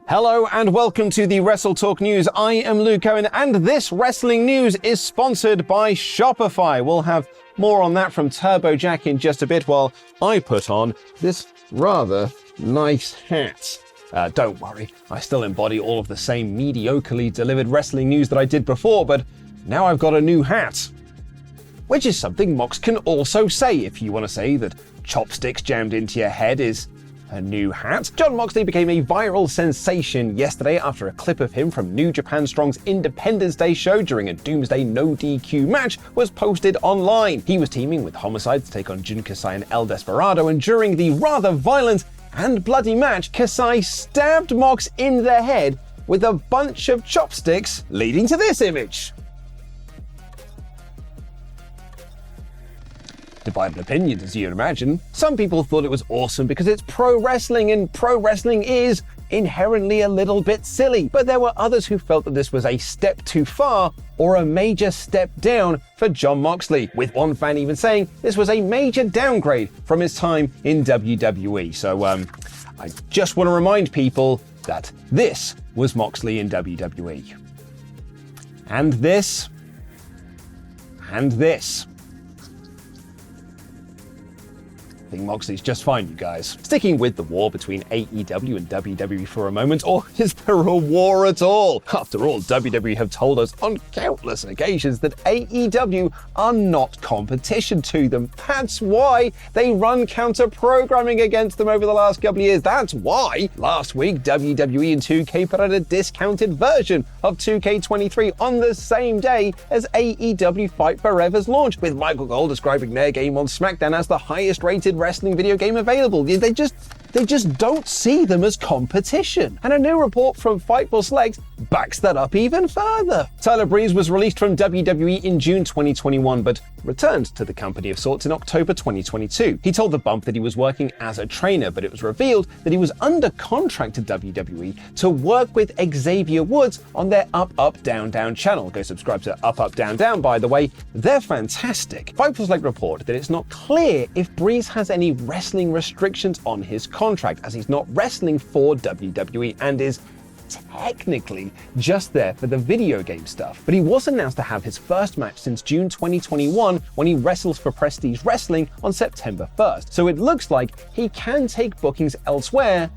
Hello and welcome to the WrestleTalk News. I am Luke Owen and this wrestling news is sponsored by Shopify. We'll have more on that from Turbo Jack in just a bit while I put on this rather nice hat. Don't worry, I still embody all of the same mediocrely delivered wrestling news that I did before, but now I've got a new hat. Which is something Mox can also say if you want to say that chopsticks jammed into your head is a new hat. Jon Moxley became a viral sensation yesterday after a clip of him from New Japan Strong's Independence Day show during a Doomsday no DQ match was posted online. He was teaming with Homicide to take on Jun Kasai and El Desperado, and during the rather violent and bloody match, Kasai stabbed Mox in the head with a bunch of chopsticks, leading to this image. Divided opinions, as you'd imagine. Some people thought it was awesome because it's pro wrestling, and pro wrestling is inherently a little bit silly. But there were others who felt that this was a step too far or a major step down for Jon Moxley, with one fan even saying this was a major downgrade from his time in WWE. So I just want to remind people that this was Moxley in WWE. And this. And this. I think Moxley's just fine, you guys. Sticking with the war between AEW and WWE for a moment, or is there a war at all? After all, WWE have told us on countless occasions that AEW are not competition to them. That's why they run counter-programming against them over the last couple of years. That's why last week WWE and 2K put out a discounted version of 2K23 on the same day as AEW Fight Forever's launch, with Michael Cole describing their game on SmackDown as the highest rated wrestling video game available. They just don't see them as competition. And a new report from Fightful Select backs that up even further. Tyler Breeze was released from WWE in June 2021, but returned to the company of sorts in October 2022. He told The Bump that he was working as a trainer, but it was revealed that he was under contract to WWE to work with Xavier Woods on their Up Up Down Down channel. Go subscribe to Up Up Down Down, by the way. They're fantastic. Fightful Select report that it's not clear if Breeze has any wrestling restrictions on his contract, as he's not wrestling for WWE and is technically just there for the video game stuff. But he was announced to have his first match since June 2021 when he wrestles for Prestige Wrestling on September 1st. So it looks like he can take bookings elsewhere,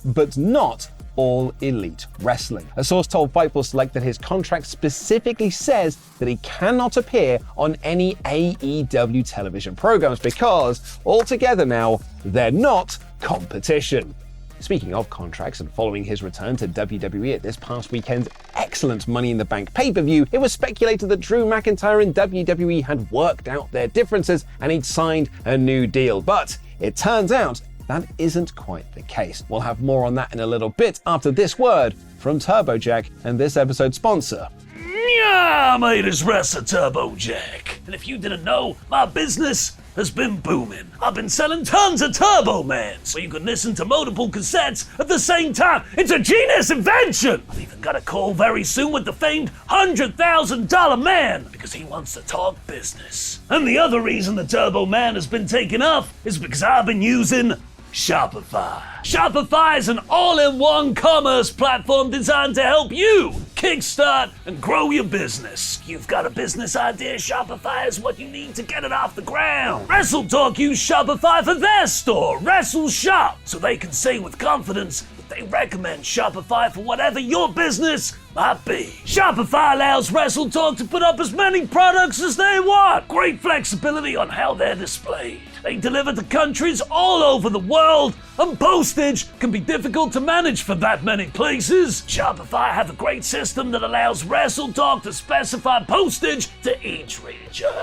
but not All Elite Wrestling. A source told Fightful Select that his contract specifically says that he cannot appear on any AEW television programs because, altogether now, they're not competition. Speaking of contracts, and following his return to WWE at this past weekend's excellent Money in the Bank pay-per-view, it was speculated that Drew McIntyre and WWE had worked out their differences and he'd signed a new deal. But it turns out that isn't quite the case. We'll have more on that in a little bit after this word from Turbo Jack and this episode's sponsor. Yeah, mate, it's Wrestler Turbo Jack. And if you didn't know, my business has been booming. I've been selling tons of Turbo Mans, where you can listen to multiple cassettes at the same time. It's a genius invention! I've even got a call very soon with the famed $100,000 man, because he wants to talk business. And the other reason the Turbo Man has been taken off is because I've been using Shopify. Shopify is an all-in-one commerce platform designed to help you kickstart and grow your business. You've got a business idea, Shopify is what you need to get it off the ground. WrestleTalk use Shopify for their store, WrestleShop, so they can say with confidence that they recommend Shopify for whatever your business might be. Shopify allows WrestleTalk to put up as many products as they want. Great flexibility on how they're displayed. They deliver to countries all over the world, and postage can be difficult to manage for that many places. Shopify have a great system that allows WrestleTalk to specify postage to each region.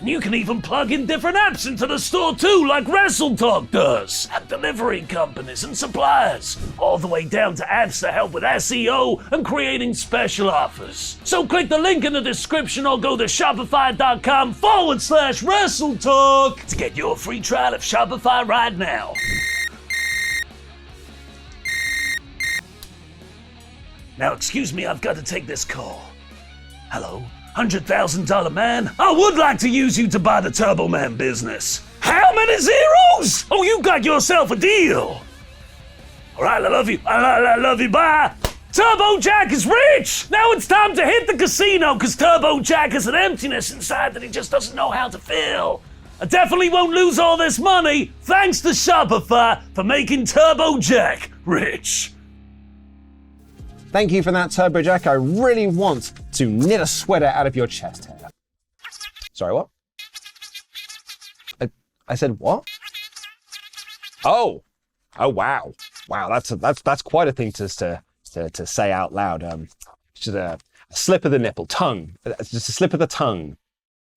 And you can even plug in different apps into the store too, like WrestleTalk does, and delivery companies and suppliers, all the way down to apps that help with SEO and creating special offers. So click the link in the description or go to shopify.com/WrestleTalk to get your free trial of Shopify right now. Now, excuse me, I've got to take this call. Hello? $100,000 man? I would like to use you to buy the Turbo Man business. How many zeros? Oh, you got yourself a deal. All right, I love you. I love you. Bye. Turbo Jack is rich! Now it's time to hit the casino, because Turbo Jack has an emptiness inside that he just doesn't know how to fill. I definitely won't lose all this money, thanks to Shopify for making Turbo Jack rich. Thank you for that, Turbo Jack. I really want to knit a sweater out of your chest hair. Sorry, what? I said what? Oh, wow. Wow, that's quite a thing to say out loud. Just a slip of the nipple, tongue. Just a slip of the tongue.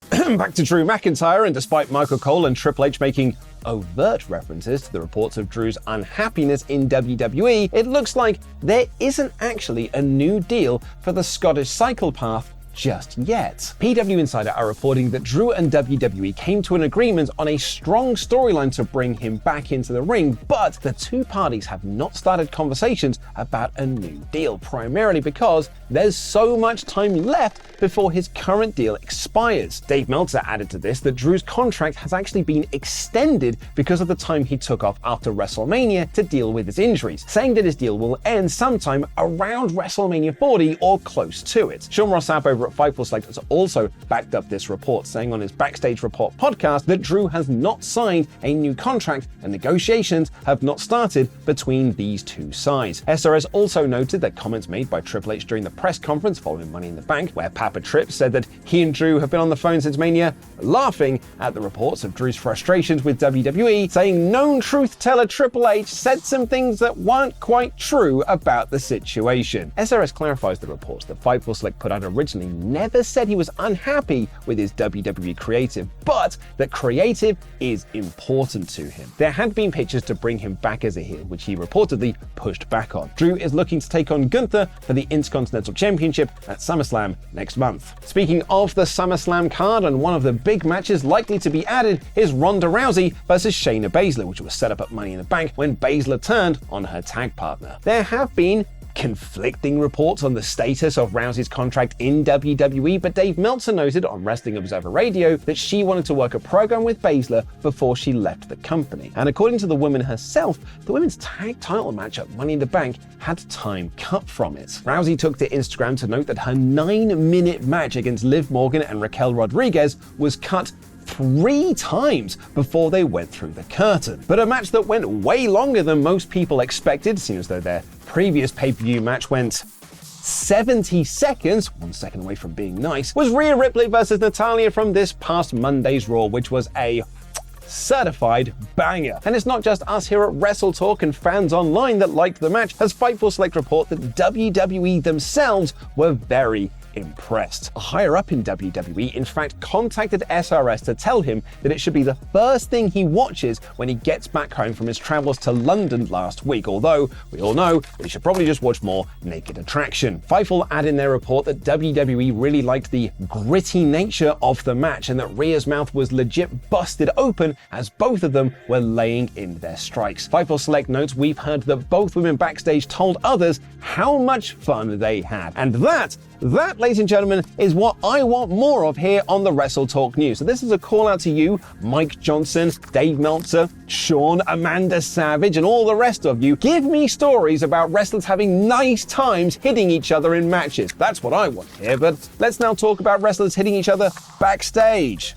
Back to Drew McIntyre, and despite Michael Cole and Triple H making overt references to the reports of Drew's unhappiness in WWE, it looks like there isn't actually a new deal for the Scottish psychopath just yet. PW Insider are reporting that Drew and WWE came to an agreement on a strong storyline to bring him back into the ring, but the two parties have not started conversations about a new deal, primarily because there's so much time left before his current deal expires. Dave Meltzer added to this that Drew's contract has actually been extended because of the time he took off after WrestleMania to deal with his injuries, saying that his deal will end sometime around WrestleMania 40 or close to it. Sean Ross Sapp over at Fightful Select has also backed up this report, saying on his Backstage Report podcast that Drew has not signed a new contract and negotiations have not started between these two sides. SRS also noted that comments made by Triple H during the press conference following Money in the Bank, where Papa Tripp said that he and Drew have been on the phone since Mania, laughing at the reports of Drew's frustrations with WWE, saying known truth teller Triple H said some things that weren't quite true about the situation. SRS clarifies the reports that Fightful Select put out originally never said he was unhappy with his WWE creative, but that creative is important to him. There had been pitches to bring him back as a heel, which he reportedly pushed back on. Drew is looking to take on Gunther for the Intercontinental Championship at SummerSlam next month. Speaking of the SummerSlam card, and one of the big matches likely to be added is Ronda Rousey versus Shayna Baszler, which was set up at Money in the Bank when Baszler turned on her tag partner. There have been conflicting reports on the status of Rousey's contract in WWE, but Dave Meltzer noted on Wrestling Observer Radio that she wanted to work a program with Baszler before she left the company. And according to the woman herself, the women's tag title match at Money in the Bank had time cut from it. Rousey took to Instagram to note that her 9-minute match against Liv Morgan and Raquel Rodriguez was cut 3 times before they went through the curtain. But a match that went way longer than most people expected, seeing as though their previous pay-per-view match went 70 seconds, 1 second away from being nice, was Rhea Ripley versus Natalya from this past Monday's Raw, which was a certified banger. And it's not just us here at WrestleTalk and fans online that liked the match, as Fightful Select report that WWE themselves were very impressed. A higher up in WWE, in fact, contacted SRS to tell him that it should be the first thing he watches when he gets back home from his travels to London last week, although we all know that he should probably just watch more Naked Attraction. Fightful add in their report that WWE really liked the gritty nature of the match and that Rhea's mouth was legit busted open as both of them were laying in their strikes. Fightful Select notes we've heard that both women backstage told others how much fun they had. And that, ladies and gentlemen, is what I want more of here on the WrestleTalk News. So this is a call out to you, Mike Johnson, Dave Meltzer, Sean, Amanda Savage, and all the rest of you. Give me stories about wrestlers having nice times hitting each other in matches. That's what I want here, but let's now talk about wrestlers hitting each other backstage.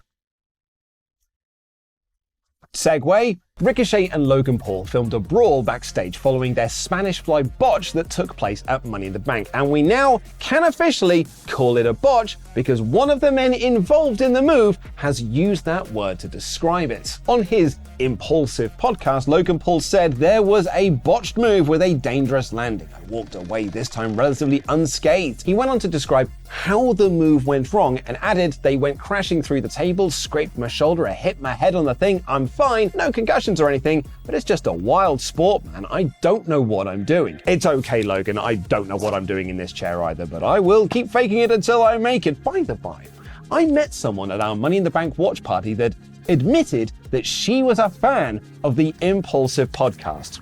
Segue. Ricochet and Logan Paul filmed a brawl backstage following their Spanish Fly botch that took place at Money in the Bank, and we now can officially call it a botch because one of the men involved in the move has used that word to describe it. On his Impulsive podcast, Logan Paul said there was a botched move with a dangerous landing. I walked away this time relatively unscathed. He went on to describe how the move went wrong and added they went crashing through the tables, scraped my shoulder, I hit my head on the thing, I'm fine, no concussions or anything, but it's just a wild sport, man. I don't know what I'm doing. It's okay, Logan, I don't know what I'm doing in this chair either, but I will keep faking it until I make it. By the by, I met someone at our Money in the Bank watch party that admitted that she was a fan of the Impulsive podcast.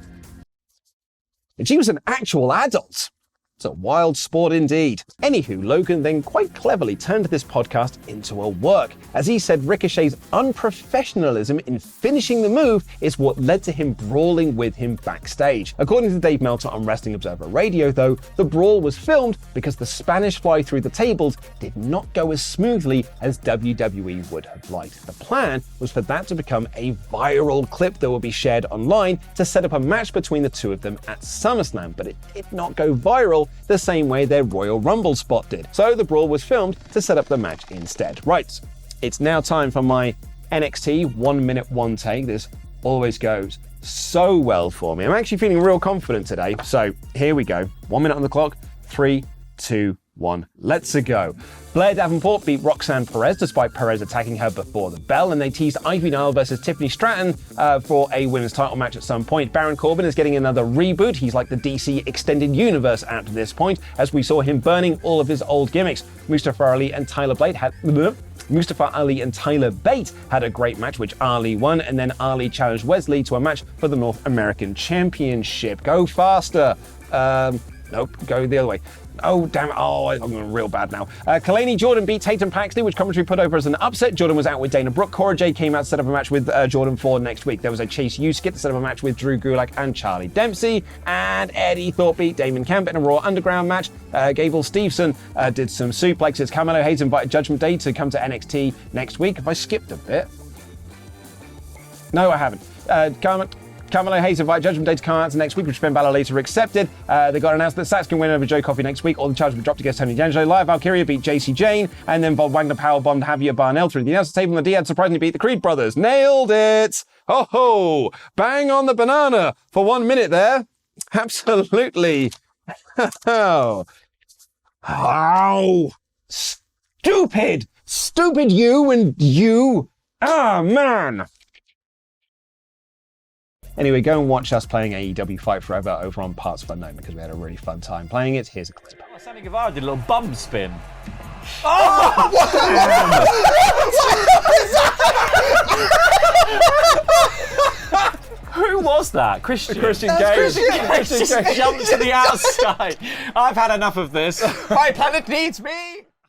And she was an actual adult. It's a wild sport indeed. Anywho, Logan then quite cleverly turned this podcast into a work. As he said, Ricochet's unprofessionalism in finishing the move is what led to him brawling with him backstage. According to Dave Meltzer on Wrestling Observer Radio, though, the brawl was filmed because the Spanish fly through the tables did not go as smoothly as WWE would have liked. The plan was for that to become a viral clip that will be shared online to set up a match between the two of them at SummerSlam, but it did not go viral the same way their Royal Rumble spot did. So the brawl was filmed to set up the match instead. Right, it's now time for my NXT 1 minute 1 take. This always goes so well for me. I'm actually feeling real confident today. So here we go. 1 minute on the clock. 3, 2, 1. Let's go. Blair Davenport beat Roxanne Perez despite Perez attacking her before the bell, and they teased Ivy Nile versus Tiffany Stratton for a women's title match at some point. Baron Corbin is getting another reboot. He's like the DC Extended Universe at this point, as we saw him burning all of his old gimmicks. Mustafa Ali and Tyler Bate had a great match, which Ali won, and then Ali challenged Wesley to a match for the North American Championship. Go faster. Nope, go the other way. Oh, damn it. Oh, I'm going real bad now. Kalani Jordan beat Tatum Paxley, which commentary put over as an upset. Jordan was out with Dana Brooke. Cora Jade came out to set up a match with Jordan for next week. There was a Chase U skit to set up a match with Drew Gulak and Charlie Dempsey. And Eddie Thorpe beat Damon Camp in a Raw Underground match. Gable Steveson did some suplexes. Carmelo Hayes invited Judgment Day to come to NXT next week. Have I skipped a bit? No, I haven't. Carmelo Hayes invited Judgment Day to come out to next week, which Finn Balor later accepted. They got announced that Saks can win over Joe Coffey next week. All the charges were dropped against Tony D'Angelo. Live Valkyria beat JC Jane, and then Bob Wagner powerbombed Javier Barnell through the announce table, and the Diaz surprisingly beat the Creed brothers. Nailed it! Ho ho! Bang on the banana for 1 minute there. Absolutely. Oh. Ow! Stupid! Stupid you and you! Ah, man! Anyway, go and watch us playing AEW Fight Forever over on Parts of Unknown because we had a really fun time playing it. Here's a clip. Sammy Guevara did a little bum spin. Oh! Who was that? Christian. Christian Gage. Christian jumped to the outside. I've had enough of this. My planet needs me!